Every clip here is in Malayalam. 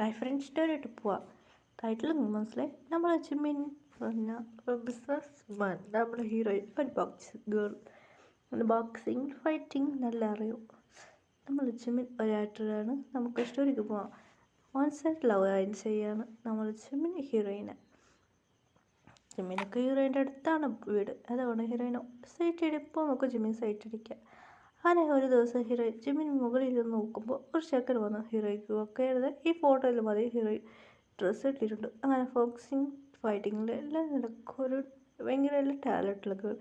ഹായ് ഫ്രണ്ട്സ്, സ്റ്റോറിയായിട്ട് പോവാം. ടൈറ്റിൽ മനസ്സിലായി. നമ്മൾ ജിമ്മിൻ പറഞ്ഞ ബിസിനസ് മാൻ, നമ്മുടെ ഹീറോയിൻ ഒരു ബോക്സിങ് ഫൈറ്റിംഗ് നല്ല അറിയും. നമ്മൾ ജിമ്മിൻ ഒരു ആക്ടറാണ്. നമുക്ക് സ്റ്റോറിക്ക് പോവാം. വൺ സൈഡ് ലവ് ആയിട്ട് ചെയ്യാണ് നമ്മൾ ജിമ്മിൻ ഹീറോയിനെ. ജിമ്മിനൊക്കെ ഹീറോയിൻ്റെ അടുത്താണ് വീട്. അതുകൊണ്ട് ഹീറോയിനെ സൈറ്റ് അടിപ്പോൾ നമുക്ക് ജിമ്മിൻ സൈറ്റ് അടിക്കാം. അങ്ങനെ ഒരു ദിവസം ഹീറോയിൻ ജിമ്മിന് മുകളിൽ നിന്ന് നോക്കുമ്പോൾ ഒരു ചെക്കൻ വന്നു. ഹീറോയ്ക്ക് ഒക്കെ എഴുതാൻ ഈ ഫോട്ടോയിൽ മതി ഹീറോയിൻ ഡ്രസ്സ് ഇട്ടിട്ടുണ്ട്. അങ്ങനെ ബോക്സിങ് ഫൈറ്റിങ്ങിൽ എല്ലാം നടക്കും. ഒരു ഭയങ്കര എല്ലാ ടാലൻറ്റിലൊക്കെ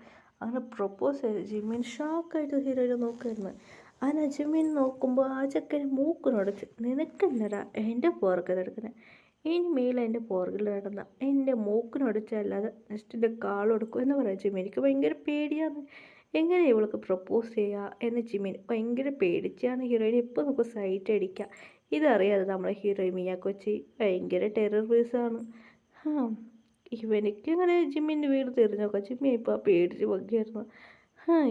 അങ്ങനെ പ്രപ്പോസ് ചെയ്ത് ജിമ്മിൻ ഷോക്കായിട്ട് ഹീറോയിനെ നോക്കുമായിരുന്നു. അങ്ങനെ ജിമ്മിൻ നോക്കുമ്പോൾ ആ ചെക്കൻ മൂക്കിനോടിച്ച്, നിനക്കെന്നടാ എൻ്റെ പുറകെ നടക്കുന്നത്? ഇനി മേലെ എൻ്റെ പുറകിൽ നടന്ന എൻ്റെ മൂക്കിനൊടിച്ചല്ലാതെ നെക്സ്റ്റിൻ്റെ കാളെടുക്കും എന്ന് പറയാം. ജിമ്മിനിക്ക് ഭയങ്കര പേടിയാണ്. എങ്ങനെ ഇവൾക്ക് പ്രപ്പോസ് ചെയ്യുക എന്ന് ജിമ്മിൻ ഭയങ്കര പേടിച്ചാണ് ഹീറോയിൻ ഇപ്പോൾ നമുക്ക് സൈറ്റ് അടിക്കുക. ഇതറിയാതെ നമ്മളെ ഹീറോയിൻ മിയ കൊച്ചി ഭയങ്കര ടെറർ പീസാണ്. ഇവനിക്ക് ഇങ്ങനെ ജിമ്മിൻ്റെ വീട് തിരിഞ്ഞോക്കാം. ജിമ്മി ഇപ്പോൾ പേടിച്ച് പൊക്കിയായിരുന്നു.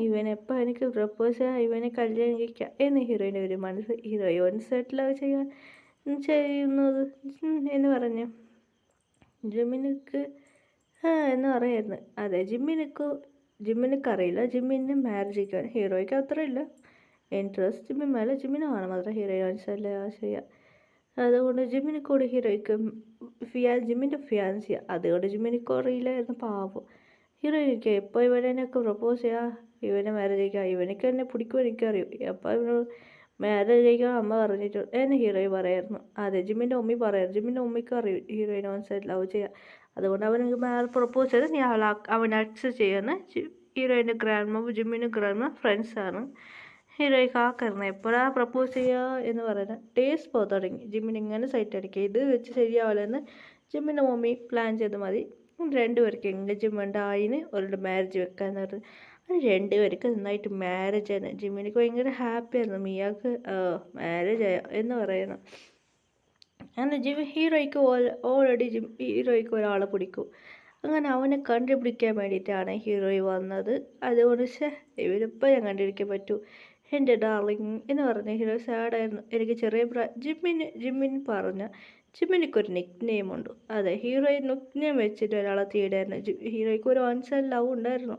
ഇവനെപ്പോൾ എനിക്ക് പ്രപ്പോസ് ചെയ്യാം, ഇവനെ കല്യാണം കഴിക്കാം എന്ന് ഹീറോയിൻ്റെ ഒരു മനസ്സ്. ഹീറോയിൻ സെറ്റിലാവ് ചെയ്യാൻ ചെയ്യുന്നത് എന്ന് പറഞ്ഞു ജിമ്മിനിക്ക് എന്ന് പറയായിരുന്നു. അതെ, ജിമ്മിനിക്കറിയില്ല ജിമ്മിനെ മാരേജ് കഴിക്കാൻ. ഹീറോയ്ക്ക് അത്രയില്ല ഇൻട്രസ്റ്റ് ജിമ്മിൻ മേലെ. ജിമ്മിനാണ് മാത്രം ഹീറോയിൻ ചെയ്യുക. അതുകൊണ്ട് ജിമ്മിനിക്കോട് ഹീറോയ്ക്ക് ജിമ്മിൻ്റെ ഫിയാൻസിയ. അതുകൊണ്ട് ജിമ്മിനിക്കോ അറിയില്ലായിരുന്നു. പാവം ഹീറോയിനിക്ക് എപ്പോൾ ഇവനെയൊക്കെ പ്രപ്പോസ് ചെയ്യുക, ഇവനെ മാരേജ് കഴിക്കുക, ഇവനിക്ക് എന്നെ പിടിക്കും എനിക്കറിയും. എപ്പോൾ ഇവനോട് മാരേജ് കഴിക്കാൻ അമ്മ പറഞ്ഞിട്ടുണ്ട് എന്ന് ഹീറോയിൻ പറയായിരുന്നു. അതെ, ജിമ്മിൻ്റെ ഉമ്മി പറയാറ്. ജിമ്മിൻ്റെ ഉമ്മിക്ക് അറിയും ഹീറോയിൻ ഓൺ സൈഡ് ലവ് ചെയ്യുക. അതുകൊണ്ട് അവന് പ്രപ്പോസ് ചെയ്ത് നീ അവൻ അക്സെപ്റ്റ് ചെയ്യുന്ന ഹീറോയിൻ്റെ ഗ്രാൻഡ് മം ജിമ്മിൻ്റെ ഗ്രാൻഡ് മം ഫ്രണ്ട്സാണ്. ഹീറോയ്ക്ക് ആക്കരുന്ന് എപ്പോഴാണ് പ്രപ്പോസ് ചെയ്യുക എന്ന് പറയുന്നത് ഡേയ്സ് പോ തുടങ്ങി. ജിമ്മിന് ഇങ്ങനെ സൈറ്റ് അടിക്കുക. ഇത് വെച്ച് ശരിയാവില്ലെന്ന് ജിമ്മിൻ്റെ മമ്മി പ്ലാൻ ചെയ്ത് മതി. രണ്ടുപേർക്ക് എൻഗേജ്മെൻ്റ് ആയിന് ഒരു മാരേജ് വെക്കാന്ന് പറഞ്ഞു. അത് രണ്ടുപേർക്ക് നന്നായിട്ട് മാരേജ് ആയിരുന്നു. ജിമ്മിനിക്ക് ഭയങ്കര ഹാപ്പി ആയിരുന്നു. മിയാക്ക് മാരേജ് ആയോ എന്ന് പറയുന്നു. അങ്ങനെ ഹീറോയ്ക്ക് ഓൾറെഡി ഹീറോയ്ക്ക് ഒരാളെ പിടിക്കും. അങ്ങനെ അവനെ കണ്ടുപിടിക്കാൻ വേണ്ടിയിട്ടാണ് ഹീറോയി വന്നത്. അതുകൊണ്ട് ഇവരിപ്പോൾ ഞാൻ കണ്ടുപിടിക്കാൻ പറ്റൂ എൻ്റെ ഡാർലിങ് എന്ന് പറഞ്ഞ ഹീറോ സാഡായിരുന്നു. എനിക്ക് ചെറിയ ജിമ്മിൻ പറഞ്ഞ ജിമ്മിനിക്കൊരു നിക് നെയിമുണ്ട്. അതെ, ഹീറോയിൻ നിക് നെയിം വെച്ചിട്ട് ഒരാളെ തേടായിരുന്നു. ഹീറോയ്ക്ക് ഒരു വൺസൈഡ് ലവ് ഉണ്ടായിരുന്നു.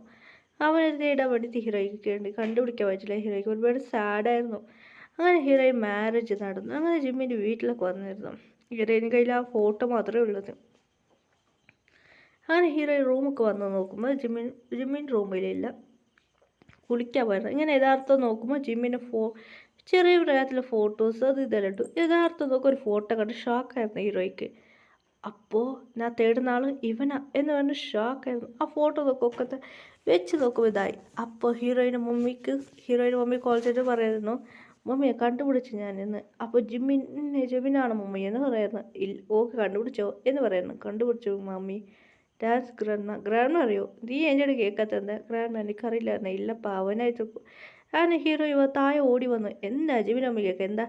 അവനെ തേടാൻ വേണ്ടിയിട്ട് ഹീറോയ്ക്ക് കണ്ടുപിടിക്കാൻ പറ്റില്ല. ഹീറോയ്ക്ക് ഒരുപാട് സാഡായിരുന്നു. അങ്ങനെ ഹീറോയിൻ മാരേജ് നടന്നു. അങ്ങനെ ജിമ്മിൻ്റെ വീട്ടിലൊക്കെ വന്നിരുന്നു. ഹീറോയിന് കയ്യിൽ ആ ഫോട്ടോ മാത്രമേ ഉള്ളത്. അങ്ങനെ ഹീറോയിൻ റൂമൊക്കെ വന്ന് നോക്കുമ്പോൾ ജിമ്മിൻ റൂമിലില്ല, കുളിക്കാൻ പോയിരുന്നു. ഇങ്ങനെ യഥാർത്ഥം നോക്കുമ്പോൾ ജിമ്മിൻ്റെ ചെറിയ പ്രായത്തിലെ ഫോട്ടോസ് അത് ഇതെല്ലാം ഇട്ടു. യഥാർത്ഥം നോക്കുക ഒരു ഫോട്ടോ കണ്ട് ഷോക്കായിരുന്നു ഹീറോയ്ക്ക്. അപ്പോൾ ഞാൻ തേടുന്ന ആൾ ഇവനാ എന്ന് പറഞ്ഞ് ഷോക്കായിരുന്നു. ആ ഫോട്ടോ നോക്കൊക്കെ വെച്ച് നോക്കുമ്പോൾ ഇതായി. അപ്പോൾ ഹീറോയിൻ മമ്മി കോൾ ചെയ്ത് പറയായിരുന്നു, മമ്മിയെ കണ്ടുപിടിച്ചു ഞാനിന്ന്. അപ്പോൾ ജിമ്മിനാണ് മമ്മി എന്ന് പറയുന്നത്. ഓക്കെ കണ്ടുപിടിച്ചോ എന്ന് പറയുന്നു. കണ്ടുപിടിച്ചു മമ്മി. ഡാൻസ് ഗ്രാൻഡ് അറിയോ? നീ എൻ്റെ അടുത്ത് കേൾക്കാത്തത് ഗ്രാൻഡ് എനിക്കറിയില്ലായിരുന്നു. ഇല്ലപ്പാ അവനായിട്ട്. അങ്ങനെ ഹീറോ താഴെ ഓടി വന്നു. എന്താ ജിമ്മിനമ്മ കേൾക്കുക? എന്താ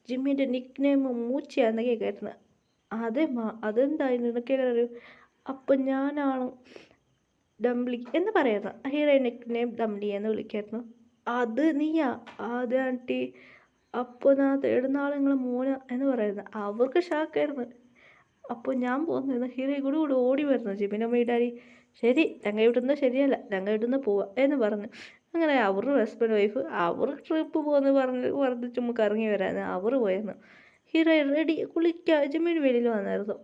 ജിമ്മിൻ്റെ നിക് നെയിം മൂച്ചയാന്ന് കേൾക്കായിരുന്നു. അതെ അതെന്താ നിനക്ക് അറിയൂ? അപ്പം ഞാനാണ് ഡംബ്ലി എന്ന് പറയുന്നു. ഹീറോയിൻ നിക് നെയിം ഡംബ്ലി എന്ന് വിളിക്കായിരുന്നു. അത് നീയാ? അത് ആൻറ്റി. അപ്പോൾ ഞാൻ തേടുന്ന ആൾ നിങ്ങളെ മോന എന്ന് പറയുന്നത്. അവർക്ക് ഷാക്കായിരുന്നു. അപ്പോൾ ഞാൻ പോകുന്നത് ഹീറോയി കൂടി ഓടി വരുന്നു. ജിമ്മിനമ്മ ഡാഡി ശരി ഞങ്ങൾ ഇവിടുന്ന് ശരിയല്ല, ഞങ്ങൾ ഇവിടുന്ന് പോവാം എന്ന് പറഞ്ഞു. അങ്ങനെ അവർ ഹസ്ബൻഡ് വൈഫ് അവർ ട്രിപ്പ് പോകുന്നു പറഞ്ഞ് ചുമ്മാ കറങ്ങി വരാൻ അവർ പോയിരുന്നു. ഹീറോയി റെഡി കുളിക്കാൻ ജിമ്മിന് വെളിയിൽ വന്നായിരുന്നു.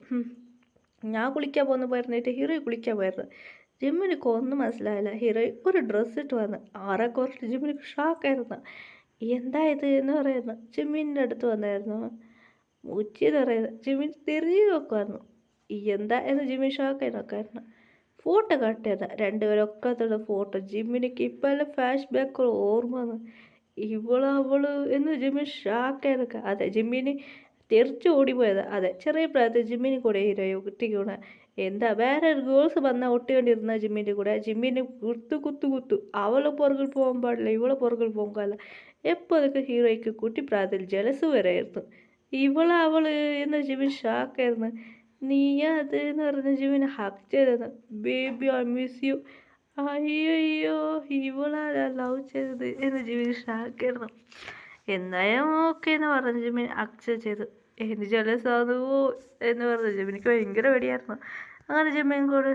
ഞാൻ കുളിക്കാൻ പോകുന്നു പറഞ്ഞിട്ട് ഹീറോയി കുളിക്കാൻ പോയിരുന്നു. ജിമ്മിനിക്ക് ഒന്നും മനസ്സിലായില്ല. ഹീറോയി ഒരു ഡ്രസ്സ് ഇട്ട് വന്ന് ആരെ കുറച്ച് ജിമ്മിനിക്ക് ഷോക്കായിരുന്നു. എന്താ ഇത് എന്ന് പറയുന്നു. ജിമ്മിൻ്റെ അടുത്ത് വന്നായിരുന്നു. മൂച്ചെന്ന് പറയുന്നത്. ജിമ്മിൻ തിരിഞ്ഞു നോക്കുമായിരുന്നു. എന്താ എന്ന് ജിമ്മിൻ ഷോക്കായി നോക്കായിരുന്നു. Photo കട്ടിയത് രണ്ടുപേരൊക്കത്തുള്ള photo. ജിമ്മിനിക്ക് ഇപ്പം എല്ലാം ഫ്ലാഷ് ബാക്കുകൾ ഓർമ്മ വന്നു. അവള് എന്ന് ജിമ്മിൻ ഷോക്കായിരുന്നു. അതെ, ജിമ്മിന് തെറിച്ച് ഓടിപ്പോയത്. അതെ, ചെറിയ പ്രായത്തിൽ ജിമ്മിന് കൂടെ ഹീറോയോ കുട്ടിക്കൂടെ എന്താ വേറെ ഒരു ഗേൾസ് വന്നാൽ ഒട്ടിക്കൊണ്ടിരുന്ന ജിമ്മിൻ്റെ കൂടെ ജിമ്മിന് കുത്തു അവളെ പുറകിൽ പോകാൻ പാടില്ല, ഇവളെ പുറകിൽ പോകാൻ പാടില്ല. എപ്പോൾ അതൊക്കെ ഹീറോയ്ക്ക് കുട്ടിപ്രായത്തിൽ ജലസ് വരായിരുന്നു. അവള് എന്ന് ജിമ്മിൻ ഷാക്കായിരുന്നു. നീയാ അത് എന്ന് പറഞ്ഞ് ജിമ്മിനെ ഹക്ക് ചെയ്തത്. Baby I miss you. അയ്യോ ഇവളാ ലവ് ചെയ്തത് എന്ന് ജിമ്മിൻ ഷാക്കായിരുന്നു. എന്തായാലും ഓക്കെ എന്ന് പറഞ്ഞ് ജിമ്മിൻ അക്സെപ്റ്റ് ചെയ്തു. എനിക്ക് ജലസാധുവോ എന്ന് പറഞ്ഞു ജിമ്മിനിക്ക് ഭയങ്കര പേടിയായിരുന്നു. അങ്ങനെ ജിമ്മിൻ കൂടെ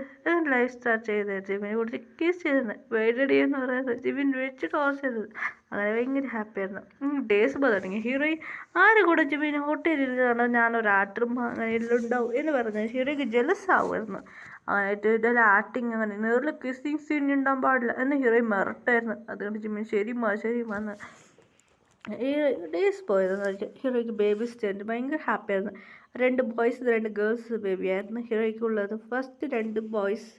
ലൈഫ് സ്റ്റാർട്ട് ചെയ്ത് ജിമ്മിനെ കുറിച്ച് കിസ് ചെയ്തിരുന്നു. വേഡടി എന്ന് പറയുന്നത് ജിമ്മിൻ വെച്ച് ടോർ ചെയ്തത്. അങ്ങനെ ഭയങ്കര ഹാപ്പിയായിരുന്നു. ഡേയ്സ് തുടങ്ങി ഹീറോയിൻ ആരും കൂടെ ജിമ്മിനെ ഹോട്ടലിരുന്നാണ് ഞാനൊരു ആക്ടറും അങ്ങനെ എല്ലാം ഉണ്ടാവും എന്ന് പറഞ്ഞത് ഹീറോയ്ക്ക് ജലസ് ആവുമായിരുന്നു. അങ്ങനെയായിട്ട് ഇതെല്ലാം ആക്ടിങ് അങ്ങനെ നേരിൽ കിസ്സിങ് സീൻ ഉണ്ടാകാൻ പാടില്ല എന്ന് ഹീറോയിൻ മിറട്ടായിരുന്നു. അതുകൊണ്ട് ജിമ്മിൻ ശരി വന്ന് ഈ ഡേയ്സ് പോയതെന്ന് വെച്ചാൽ ഹീറോയ്ക്ക് ബേബി സ്റ്റേറ്റ് ഭയങ്കര ഹാപ്പിയായിരുന്നു. 2 ബോയ്സ് 2 ഗേൾസ് ബേബിയായിരുന്നു ഹീറോയ്ക്കുള്ളത്. First 2 boys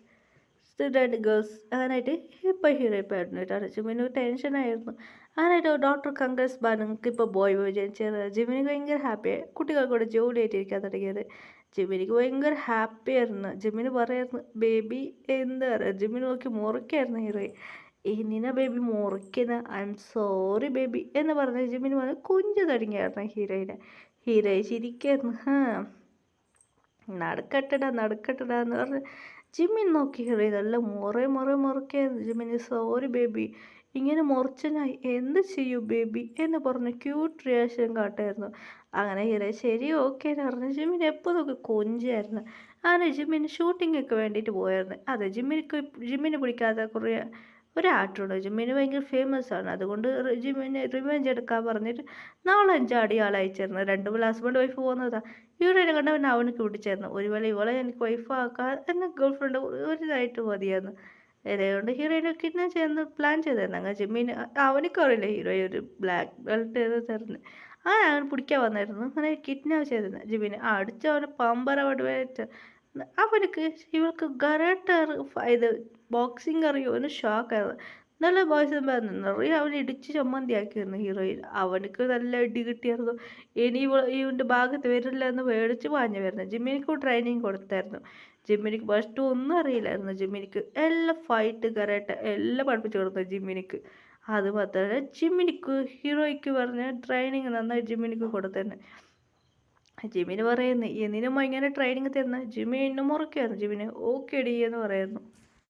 2 girls. അങ്ങനെയായിട്ട് ഇപ്പോൾ ഹീറോ ഇപ്പോൾ അഡ്മിറ്റാണ്. ജിമ്മിന് ടെൻഷനായിരുന്നു. അങ്ങനെയായിട്ട് ഡോക്ടർ കങ്കസ് നിങ്ങൾക്ക് ഇപ്പോൾ ബോയ് ജനിച്ചത്. ജിമ്മിന് ഭയങ്കര ഹാപ്പിയായി. കുട്ടികൾക്കൂടെ ജോലിയായിട്ടിരിക്കാൻ തുടങ്ങിയത്. ജിമ്മിനിക്ക് ഭയങ്കര ഹാപ്പിയായിരുന്നു. ജിമ്മിന് പറയായിരുന്നു ബേബി എന്താ പറയുക, ജിമ്മിന് നോക്കി മുറിക്കായിരുന്നു ഹീറോയിൻ. നിന ബേബി മുറിക്കുന്ന ഐ എം സോറി ബേബി എന്ന് പറഞ്ഞ ജിമ്മിന് പറഞ്ഞ് കുഞ്ചു തുടങ്ങിയായിരുന്നു ഹീറോയെ ചിരിക്കായിരുന്നു. നടക്കട്ടടാ എന്ന് പറഞ്ഞ് ജിമ്മിൻ നോക്കി ഹീറോയിൻ നല്ല മുറിക്കായിരുന്നു. ജിമ്മിന് സോറി ബേബി, ഇങ്ങനെ മുറിച്ച ഞാൻ എന്ത് ചെയ്യൂ ബേബി എന്ന് പറഞ്ഞ് ക്യൂട്ട് റിയാക്ഷൻ കാട്ടായിരുന്നു. അങ്ങനെ ഹീറോ ശരി ഓക്കെ എന്ന് പറഞ്ഞ് ജിമ്മിന് എപ്പോൾ നോക്കി കൊഞ്ചായിരുന്നു. അങ്ങനെ ജിമ്മിന് ഷൂട്ടിങ്ങൊക്കെ വേണ്ടിയിട്ട് പോയായിരുന്നു. അതെ ജിമ്മിന് പിടിക്കാത്ത കുറേ ഒരു ആക്ടറുണ്ട്. ജിമ്മിന് ഭയങ്കര ഫേമസ് ആണ്. അതുകൊണ്ട് ജിമ്മിന് റിവെഞ്ച് എടുക്കാൻ പറഞ്ഞിട്ട് 4-5 ആളെ അയച്ചിരുന്നു. 2 ഹസ്ബൻഡ് വൈഫ് പോകുന്നതാണ്. ഹീറോയിനെ കണ്ടവൻ അവനക്ക് പിടിച്ചായിരുന്നു. ഒരു വേള ഇവളെ എനിക്ക് വൈഫാക്കാൻ എന്ന ഗേൾ ഫ്രണ്ട് ഒരിതായിട്ട് മതിയായിരുന്നു. അതുകൊണ്ട് ഹീറോയിനെ കിഡ്നാപ്പ് ചെയ്യുന്ന പ്ലാൻ ചെയ്തായിരുന്നു. അങ്ങനെ ജിമ്മിന് അവനക്കും അറിയില്ല ഹീറോയെ ഒരു ബ്ലാക്ക് ബെൽറ്റ് തരുന്നത്. അങ്ങനെ അവൻ പിടിക്കാൻ വന്നായിരുന്നു. അങ്ങനെ കിഡ്നാപ്പ് ചെയ്തിരുന്നു ജിമ്മിനെ. അടിച്ച് അവനെ പമ്പരമായിട്ട് അവനക്ക് ഇവൾക്ക് കരാട്ടെ ഇത് ബോക്സിങ് അറിയോ എന്ന് ഷോക്കായിരുന്നു. നല്ല ബോയ്സും പറഞ്ഞു നിറയെ അവൻ ഇടിച്ച് ചമ്മന്തിയാക്കിയിരുന്നു ഹീറോയിൻ. അവനക്ക് നല്ല ഇടി കിട്ടിയായിരുന്നു. ഇനി ഇവൻ്റെ ഭാഗത്ത് വരില്ല എന്ന് പേടിച്ച് പാഞ്ഞു വരുന്നു. ജിമ്മിനിക്ക് ട്രെയിനിങ് കൊടുത്തായിരുന്നു. ജിമ്മിനിക്ക് ഫസ്റ്റ് ഒന്നും അറിയില്ലായിരുന്നു. ജിമ്മിനിക്ക് എല്ലാം ഫൈറ്റ് കരാട്ടെ എല്ലാം പഠിപ്പിച്ചു കൊടുത്തു ജിമ്മിനിക്ക്. അത് മാത്രമല്ല ജിമ്മിനിക്ക് ഹീറോയ്ക്ക് പറഞ്ഞ ട്രെയിനിങ് നന്നായി ജിമ്മിനിക്ക് കൊടുത്തന്നെ. ജിമ്മിന് പറയുന്നു എന്തിനും ഇങ്ങനെ ട്രെയിനിങ് തരുന്ന ജിമ്മി എന്നെ മുറിക്കായിരുന്നു. ജിമ്മിന് ഓക്കെ അടി എന്ന് പറയുന്നു.